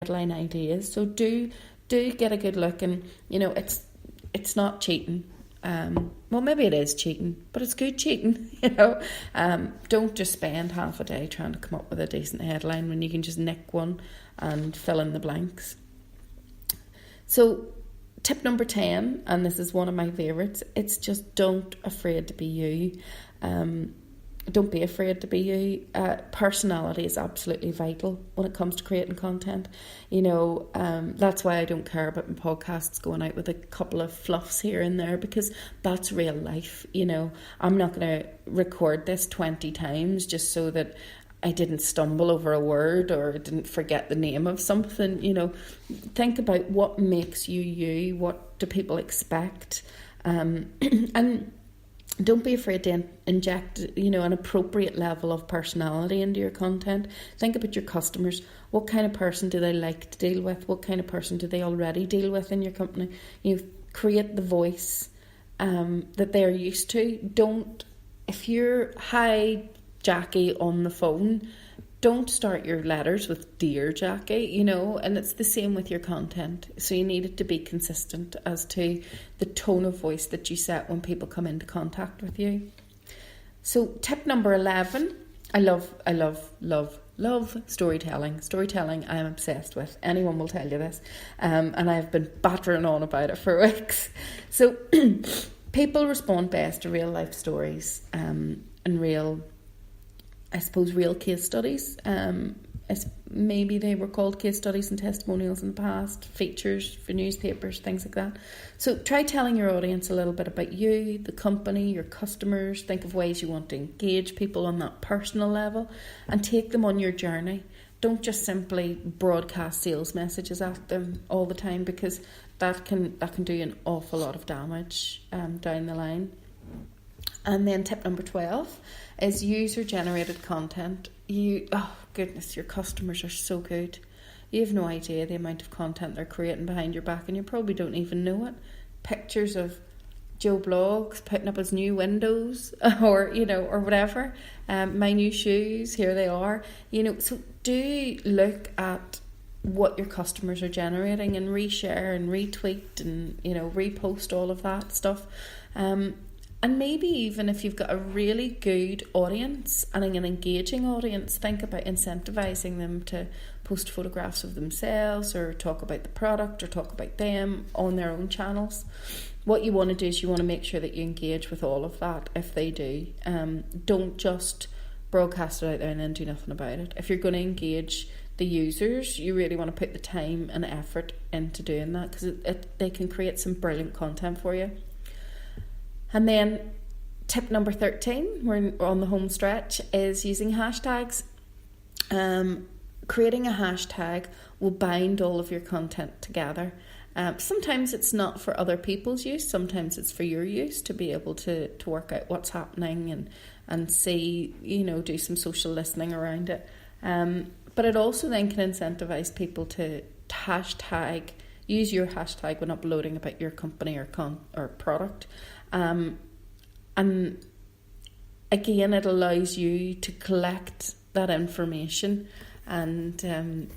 headline ideas. So do get a good look, and it's not cheating. Well, maybe it is cheating, but it's good cheating. Don't just spend half a day trying to come up with a decent headline when you can just nick one and fill in the blanks. So tip number 10, and this is one of my favourites, it's just don't afraid to be you. Don't be afraid to be you. Personality is absolutely vital when it comes to creating content. That's why I don't care about my podcasts going out with a couple of fluffs here and there, because that's real life. I'm not going to record this 20 times just so that I didn't stumble over a word or didn't forget the name of something. Think about what makes you you. What do people expect? And don't be afraid to inject, an appropriate level of personality into your content. Think about your customers. What kind of person do they like to deal with? What kind of person do they already deal with in your company? Create the voice that they're used to. If you're, hi, Jackie, on the phone, don't start your letters with Dear Jackie, and it's the same with your content. So you need it to be consistent as to the tone of voice that you set when people come into contact with you. So tip number 11, I love storytelling. Storytelling I am obsessed with. Anyone will tell you this. And I've been battering on about it for weeks. So people respond best to real life stories and real case studies. Maybe they were called case studies and testimonials in the past, features for newspapers, things like that. So try telling your audience a little bit about you, the company, your customers. Think of ways you want to engage people on that personal level and take them on your journey. Don't just simply broadcast sales messages at them all the time, because that can do an awful lot of damage down the line. And then tip number 12 is user-generated content. Your customers are so good. You have no idea the amount of content they're creating behind your back, and you probably don't even know it. Pictures of Joe Blogs putting up his new windows, or whatever. My new shoes, here they are. So do look at what your customers are generating and reshare and retweet and repost all of that stuff. And maybe even if you've got a really good audience and an engaging audience, think about incentivizing them to post photographs of themselves or talk about the product or talk about them on their own channels. What you want to do is you want to make sure that you engage with all of that if they do. Don't just broadcast it out there and then do nothing about it. If you're going to engage the users, you really want to put the time and effort into doing that, because they can create some brilliant content for you. And then tip number 13, we're on the home stretch, is using hashtags. Creating a hashtag will bind all of your content together. Sometimes it's not for other people's use, sometimes it's for your use, to be able to work out what's happening and see, do some social listening around it. But it also then can incentivize people to hashtag, use your hashtag when uploading about your company or product. And again, it allows you to collect that information and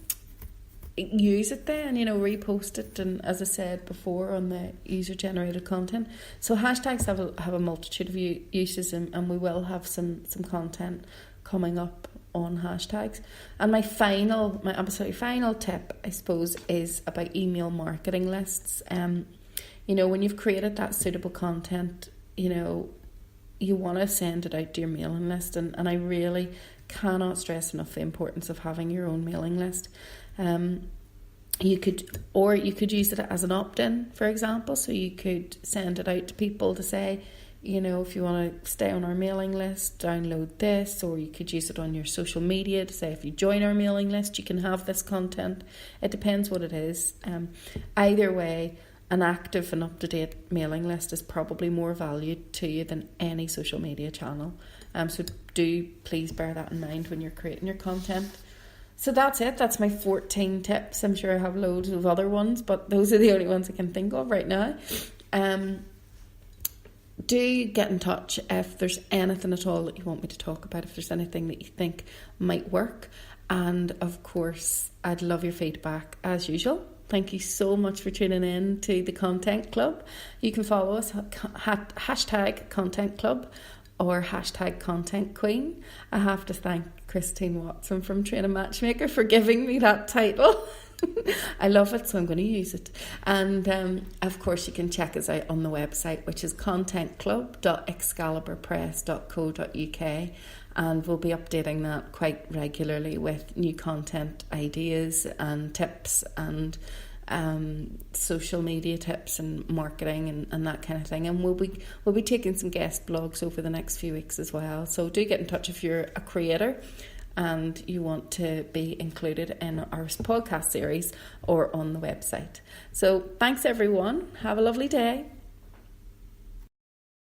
use it then, repost it, and as I said before, on the user-generated content. So hashtags have a multitude of uses, and we will have some content coming up on hashtags. And my absolutely final tip, I suppose, is about email marketing lists. When you've created that suitable content, you want to send it out to your mailing list. And I really cannot stress enough the importance of having your own mailing list. You could use it as an opt-in, for example. So you could send it out to people to say, if you want to stay on our mailing list, download this. Or you could use it on your social media to say, if you join our mailing list, you can have this content. It depends what it is. Either way, an active and up-to-date mailing list is probably more valued to you than any social media channel. So do please bear that in mind when you're creating your content. So that's it. That's my 14 tips. I'm sure I have loads of other ones, but those are the only ones I can think of right now. Do get in touch if there's anything at all that you want me to talk about, if there's anything that you think might work. And of course, I'd love your feedback as usual. Thank you so much for tuning in to the Content Club. You can follow us hashtag Content Club or hashtag Content Queen. I have to thank Christine Watson from Training Matchmaker for giving me that title. I love it, so I'm going to use it. And of course, you can check us out on the website, which is contentclub.excaliburpress.co.uk, and we'll be updating that quite regularly with new content ideas and tips and social media tips and marketing and that kind of thing. And we'll be taking some guest blogs over the next few weeks as well. So do get in touch if you're a creator and you want to be included in our podcast series or on the website. So thanks everyone. Have a lovely day.